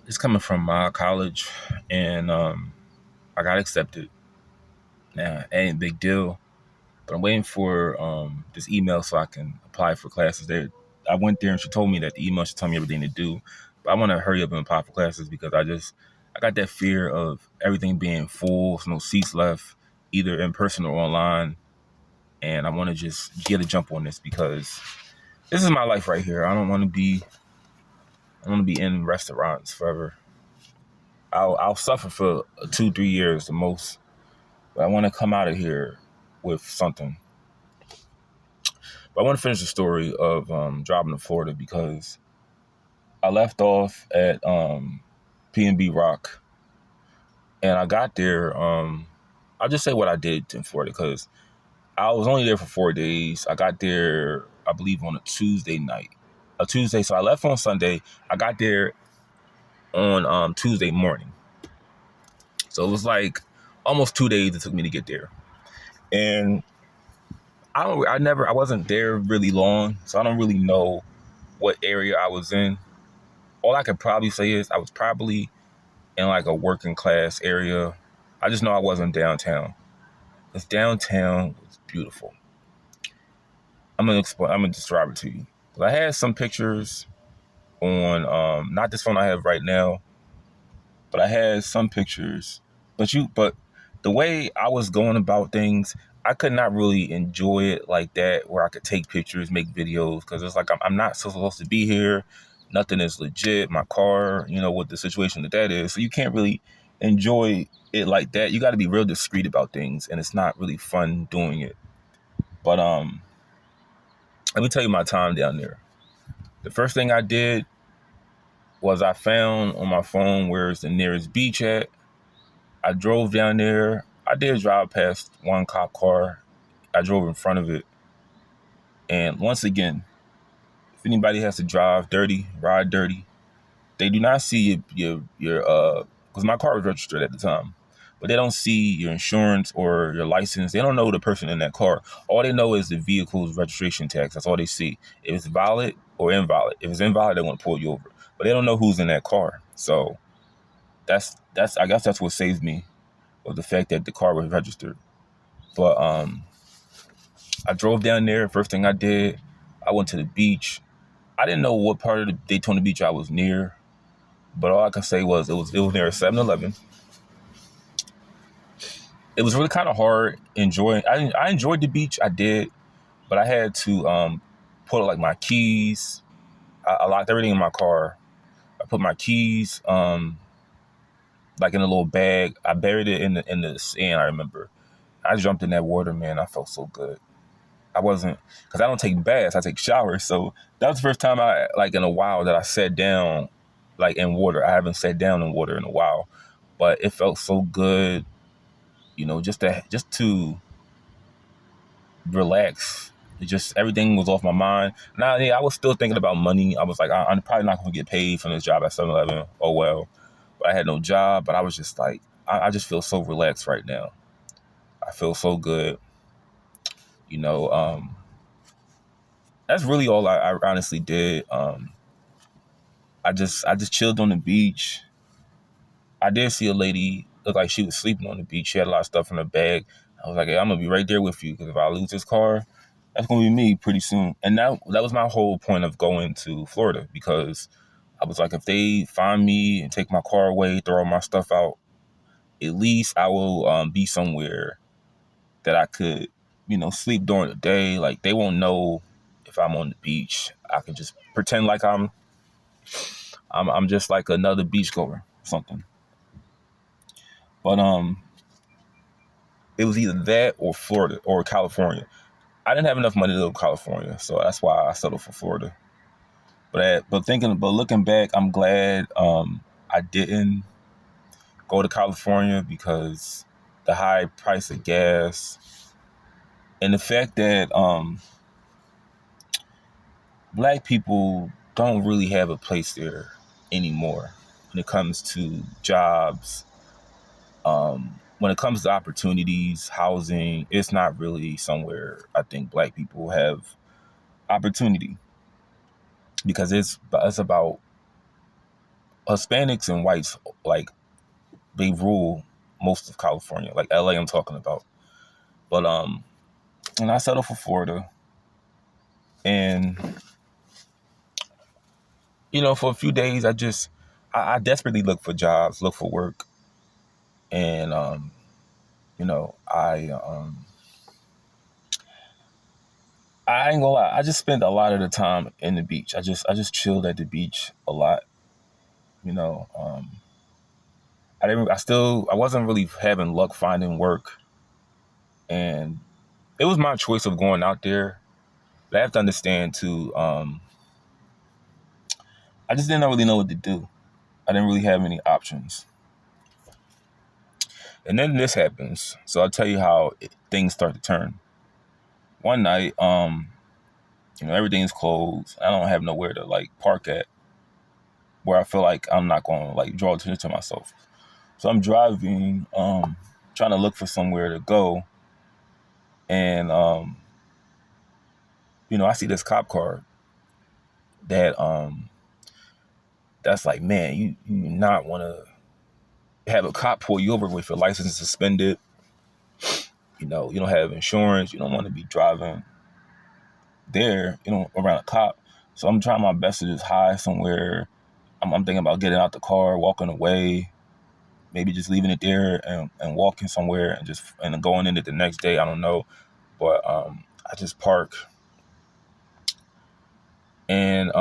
It's coming from my college, and I got accepted. Now, it ain't a big deal, but I'm waiting for this email so I can apply for classes. There, I went there and she told me that the email should tell me everything to do, but I want to hurry up and apply for classes because I got that fear of everything being full, so no seats left, either in person or online, and I want to just get a jump on this because this is my life right here. I want to be in restaurants forever. I'll suffer for 2-3 years the most, but I want to come out of here with something. But I want to finish the story of driving to Florida because I left off at P&B Rock, and I got there. I'll just say what I did in Florida because I was only there for 4 days. I got there, I believe, on a Tuesday night. A Tuesday, so I left on Sunday. I got there on Tuesday morning. So it was like almost 2 days it took me to get there. And I wasn't there really long, so I don't really know what area I was in. All I could probably say is I was probably in like a working class area. I just know I wasn't downtown. Because downtown was beautiful. I'm gonna describe it to you. I had some pictures on not this phone I have right now, but I had some pictures. But the way I was going about things, I could not really enjoy it like that, where I could take pictures, make videos, because it's like I'm not supposed to be here. Nothing is legit. My car, what the situation that is. So you can't really enjoy it like that. You got to be real discreet about things, and it's not really fun doing it. But let me tell you my time down there. The first thing I did was I found on my phone where's the nearest beach at. I drove down there. I did drive past one cop car. I drove in front of it. And once again, if anybody has to drive dirty, ride dirty, they do not see your because my car was registered at the time, but they don't see your insurance or your license. They don't know the person in that car. All they know is the vehicle's registration tags. That's all they see. If it's valid or invalid. If it's invalid, they want to pull you over, but they don't know who's in that car. So that's I guess that's what saved me, was the fact that the car was registered. But I drove down there. First thing I did, I went to the beach. I didn't know what part of the Daytona Beach I was near, but all I can say was it was near a 7-Eleven. It was really kind of hard enjoying. I enjoyed the beach, I did, but I had to put like my keys. I locked everything in my car. I put my keys like in a little bag. I buried it in the sand. I remember. I jumped in that water, man. I felt so good. I wasn't, because I don't take baths, I take showers. So that was the first time in a while that I sat down like in water. I haven't sat down in water in a while, but it felt so good, just to relax. Everything was off my mind. Now, yeah, I was still thinking about money. I was like, I'm probably not going to get paid from this job at 7-Eleven. Oh, well. But I had no job, but I was just like, I just feel so relaxed right now. I feel so good. That's really all I honestly did. I just chilled on the beach. I did see a lady look like she was sleeping on the beach. She had a lot of stuff in her bag. I was like, hey, I'm gonna be right there with you, because if I lose this car, that's gonna be me pretty soon. And that was my whole point of going to Florida, because I was like, if they find me and take my car away, throw all my stuff out, at least I will be somewhere that I could, sleep during the day. Like, they won't know if I'm on the beach. I can just pretend like I'm just like another beachgoer or something. But it was either that or Florida or California. I didn't have enough money to go to California, so that's why I settled for Florida. But looking back, I'm glad I didn't go to California, because the high price of gas and the fact that Black people don't really have a place there anymore when it comes to jobs. When it comes to opportunities, housing, it's not really somewhere I think Black people have opportunity, because it's about Hispanics and whites, like, they rule most of California, like LA I'm talking about. But and I settled for Florida, and for a few days I desperately looked for jobs, looked for work, and I ain't gonna lie, I just spent a lot of the time in the beach. I just chilled at the beach a lot, you know. I wasn't really having luck finding work, and it was my choice of going out there. But I have to understand too, I just didn't really know what to do. I didn't really have any options. And then this happens. So I'll tell you how things start to turn. One night, everything's closed. I don't have nowhere to like park at where I feel like I'm not going to like draw attention to myself. So I'm driving, trying to look for somewhere to go. And, I see this cop car that, that's like, man, you not want to have a cop pull you over with your license suspended. You don't have insurance. You don't want to be driving there, around a cop. So I'm trying my best to just hide somewhere. I'm thinking about getting out the car, walking away, maybe just leaving it there and walking somewhere and then going in it the next day. I don't know. But I just park, and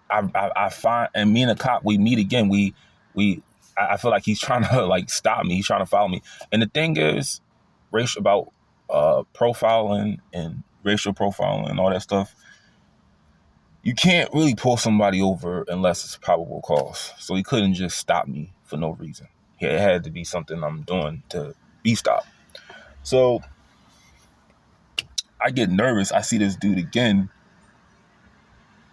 I find, and me and the cop, we meet again. I feel like he's trying to like stop me. He's trying to follow me. And the thing is, about profiling and racial profiling and all that stuff. You can't really pull somebody over unless it's probable cause. So he couldn't just stop me for no reason. It had to be something I'm doing to be stopped. So I get nervous. I see this dude again,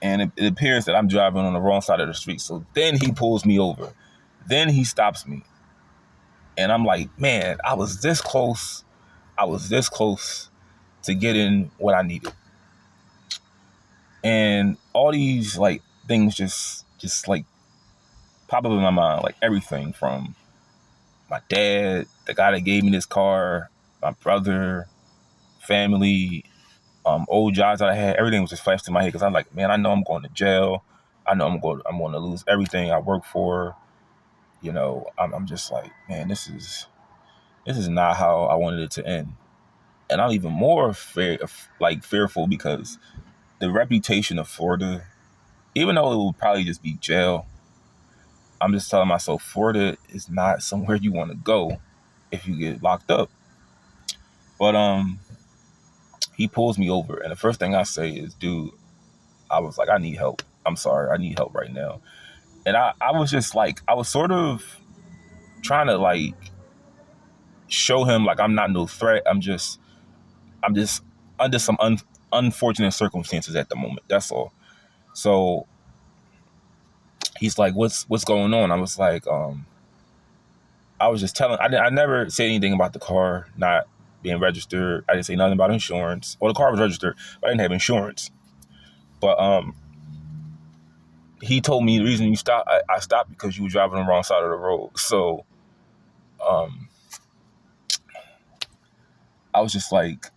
and it appears that I'm driving on the wrong side of the street. So then he pulls me over. Then he stops me. And I'm like, man, I was this close. I was this close to getting what I needed. And all these like things just like pop up in my mind, like everything from my dad, the guy that gave me this car, my brother, family, old jobs that I had. Everything was just flashed in my head because I'm like, man, I know I'm going to jail. I know I'm going to lose everything I work for. I'm just like, man, this is not how I wanted it to end. And I'm even more fearful because the reputation of Florida, even though it will probably just be jail, I'm just telling myself Florida is not somewhere you want to go if you get locked up. But he pulls me over, and the first thing I say is, dude, I was like, I need help. I'm sorry, I need help right now. And I was just like, I was sort of trying to like show him like I'm not no threat. I'm just under some unfortunate circumstances at the moment. That's all. So he's like, what's going on? I was like, I was just telling. I never said anything about the car not being registered. I didn't say nothing about insurance. Well, the car was registered, but I didn't have insurance. But he told me the reason you stopped. I stopped because you were driving on the wrong side of the road. So I was just like,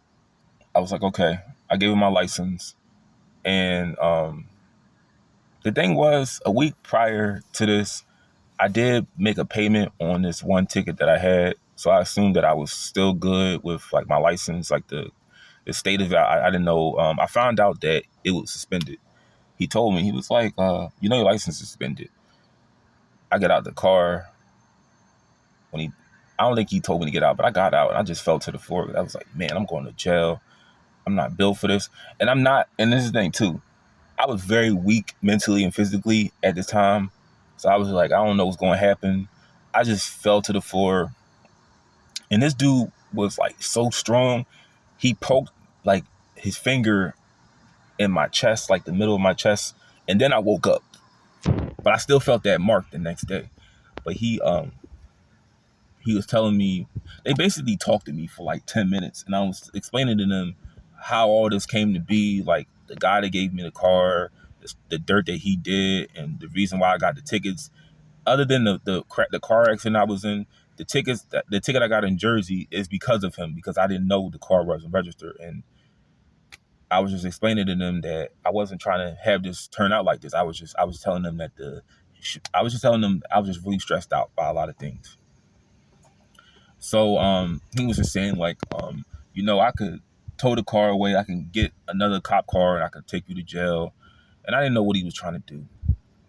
okay. I gave him my license, and the thing was, a week prior to this, I did make a payment on this one ticket that I had. So I assumed that I was still good with like my license, like the state of it. I didn't know. I found out that it was suspended. He told me, he was like, your license is suspended. I get out the car I don't think he told me to get out, but I got out and I just fell to the floor. I was like, man, I'm going to jail. I'm not built for this. And I'm not, and this is the thing too. I was very weak mentally and physically at the time. So I was like, I don't know what's going to happen. I just fell to the floor. And this dude was like so strong. He poked like his finger in my chest, like the middle of my chest. And then I woke up. But I still felt that mark the next day. But he was telling me, they basically talked to me for like 10 minutes. And I was explaining to them how all this came to be. Like the guy that gave me the car, the dirt that he did, and the reason why I got the tickets. Other than the car accident I was in, the ticket I got in Jersey is because of him, because I didn't know the car wasn't registered, and I was just explaining to them that I wasn't trying to have this turn out like this. I was telling them that I was just telling them I was just really stressed out by a lot of things. So he was just saying like I could tow the car away, I can get another cop car, and I could take you to jail. And I didn't know what he was trying to do.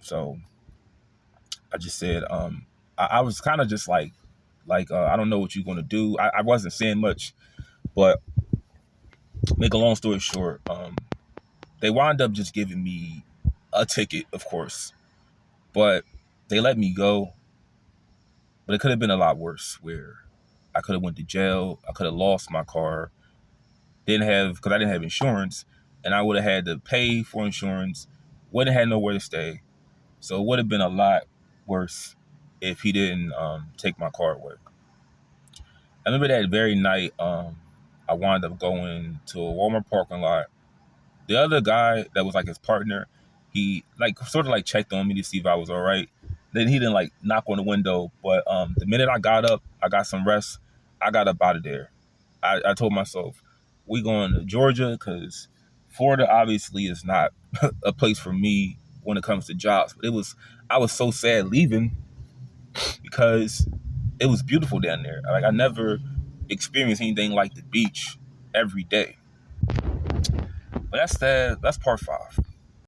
So I just said I was kind of just like I don't know what you're gonna do. I wasn't saying much, but make a long story short, they wound up just giving me a ticket, of course, but they let me go. But it could have been a lot worse, where I could have went to jail. I could have lost my car. Because I didn't have insurance, and I would have had to pay for insurance. Wouldn't have had nowhere to stay, so it would have been a lot worse if he didn't take my car away. I remember that very night, I wound up going to a Walmart parking lot. The other guy that was like his partner, he like sort of like checked on me to see if I was all right. Then he didn't like knock on the window, but the minute I got up, I got some rest. I got up out of there. I told myself, we going to Georgia, because Florida obviously is not a place for me when it comes to jobs. But I was so sad leaving, because it was beautiful down there. Like, I never experienced anything like the beach every day. But that's part 5.